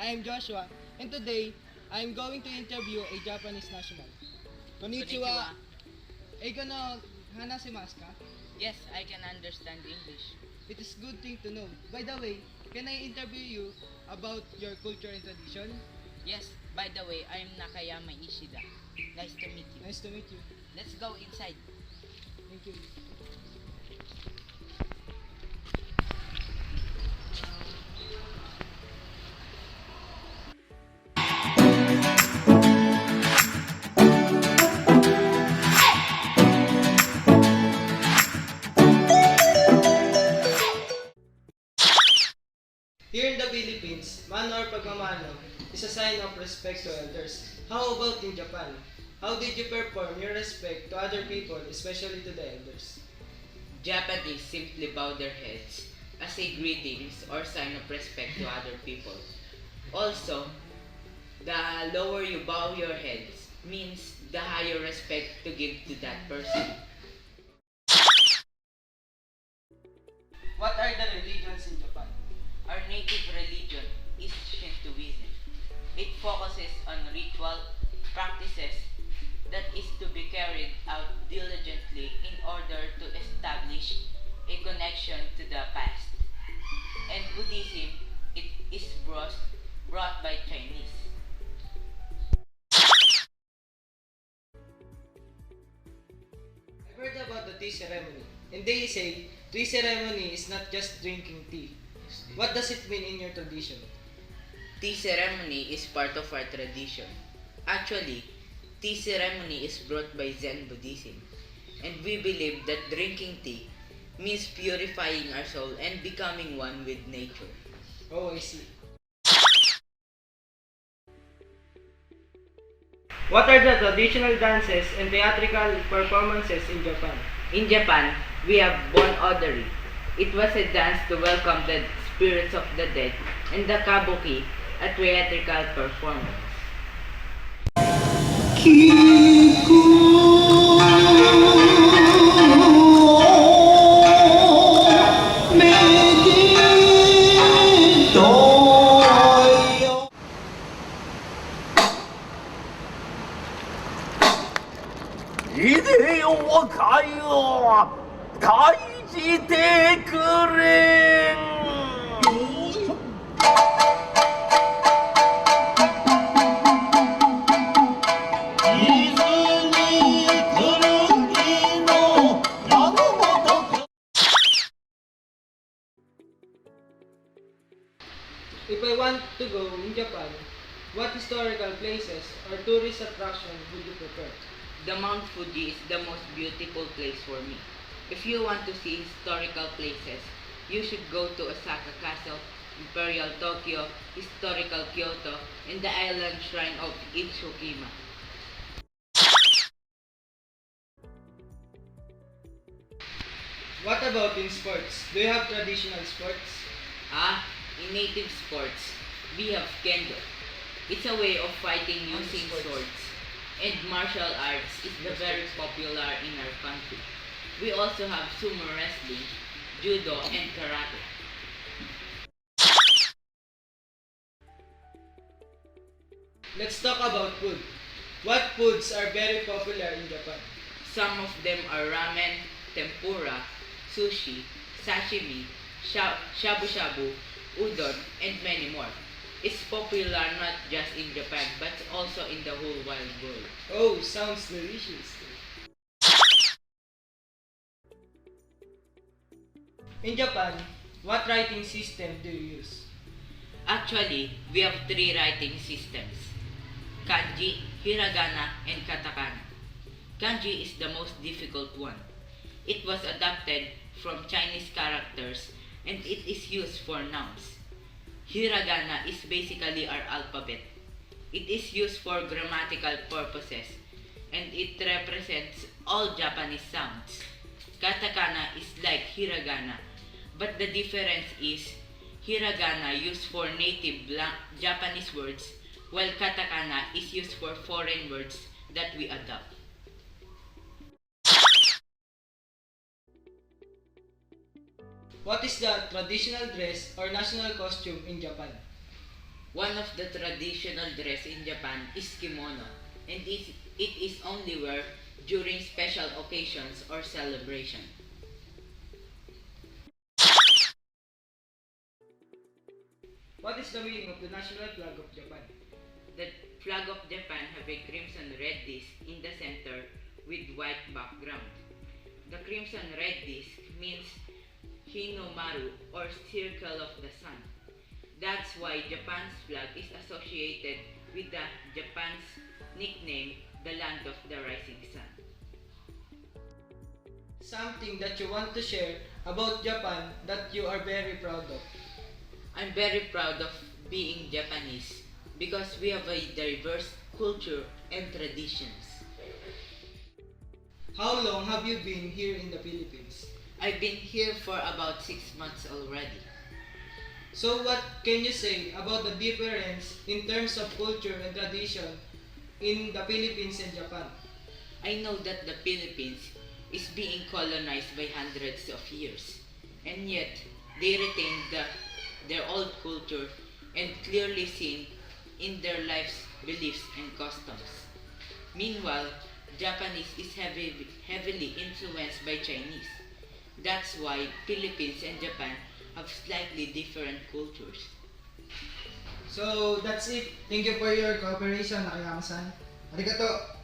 I am Joshua, and today I am going to interview a Japanese national. Konnichiwa. Konnichiwa. Eigo no hanashimasu ka? Yes, I can understand English. It is good thing to know. By the way, can I interview you about your culture and tradition? Yes, by the way, I'm Nakayama Ishida. Nice to meet you. Nice to meet you. Let's go inside. Thank you. Here in the Philippines, mano or pagmamano is a sign of respect to elders. How about in Japan? How did you perform your respect to other people, especially to the elders? Japanese simply bow their heads as a greetings or sign of respect to other people. Also, the lower you bow your heads means the higher respect to give to that person. What are the religions in Japan? Our native religion is Shintoism. It focuses on ritual practices that is to be carried out diligently in order to establish a connection to the past. And Buddhism, it is brought by Chinese. I've heard about the tea ceremony, and they say tea ceremony is not just drinking tea. What does it mean in your tradition? Tea ceremony is part of our tradition. Actually, tea ceremony is brought by Zen Buddhism, and we believe that drinking tea means purifying our soul and becoming one with nature. Oh, I see. What are the traditional dances and theatrical performances in Japan? In Japan, we have Bon Odori. It was a dance to welcome the spirits of the dead, and the Kabuki, a theatrical performance. If I want to go in Japan, what historical places or tourist attraction would you prefer? The Mount Fuji is the most beautiful place for me. If you want to see historical places, you should go to Osaka Castle, Imperial Tokyo, Historical Kyoto, and the island shrine of Itsukima. What about in sports? Do you have traditional sports? In native sports, we have kendo. It's a way of fighting using swords. And martial arts is very popular in our country. We also have sumo wrestling, judo, and karate. Let's talk about food. What foods are very popular in Japan? Some of them are ramen, tempura, sushi, sashimi, shabu-shabu, udon, and many more. It's popular not just in Japan but also in the whole wide world. Oh, sounds delicious. In Japan, what writing system do you use? Actually, we have three writing systems: kanji, hiragana, and katakana. Kanji is the most difficult one. It was adapted from Chinese characters and it is used for nouns. Hiragana is basically our alphabet. It is used for grammatical purposes and it represents all Japanese sounds. Katakana is like hiragana, but the difference is hiragana used for native Japanese words while katakana is used for foreign words that we adopt. What is the traditional dress or national costume in Japan? One of the traditional dress in Japan is kimono, and it is only worn during special occasions or celebration. What is the meaning of the national flag of Japan? The flag of Japan have a crimson red disc in the center with white background. The crimson red disc means Hinomaru or circle of the sun. That's why Japan's flag is associated with the Japan's nickname, the land of the rising sun. Something that you want to share about Japan that you are very proud of. I'm very proud of being Japanese because we have a diverse culture and traditions. How long have you been here in the Philippines? I've been here for about 6 months already. So what can you say about the difference in terms of culture and tradition in the Philippines and Japan? I know that the Philippines is being colonized by hundreds of years, and yet they retain their old culture and clearly seen in their lives, beliefs, and customs. Meanwhile, Japanese is heavily influenced by Chinese. That's why Philippines and Japan have slightly different cultures. So that's it. Thank you for your cooperation, Nakayama-san. Arigato!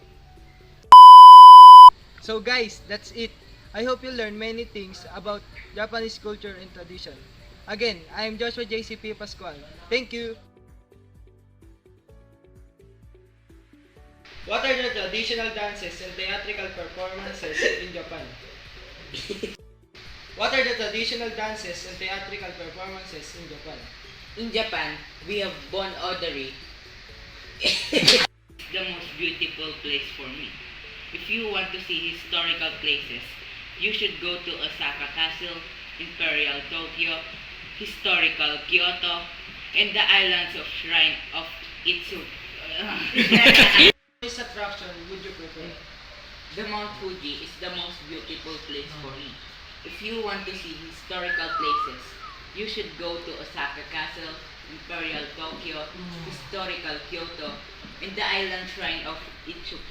So guys, that's it. I hope you learned many things about Japanese culture and tradition. Again, I am Joshua JCP Pascual. Thank you! What are the traditional dances and theatrical performances in Japan? What are the traditional dances and theatrical performances in Japan? In Japan, we have Bon Odori, the most beautiful place for me. If you want to see historical places, you should go to Osaka Castle, Imperial Tokyo, historical Kyoto, and the islands of Shrine of Itsu. Which attraction would you prefer? The Mount Fuji is the most beautiful place for me. If you want to see historical places, you should go to Osaka Castle, Imperial Tokyo, historical Kyoto, and the island shrine of Itsu.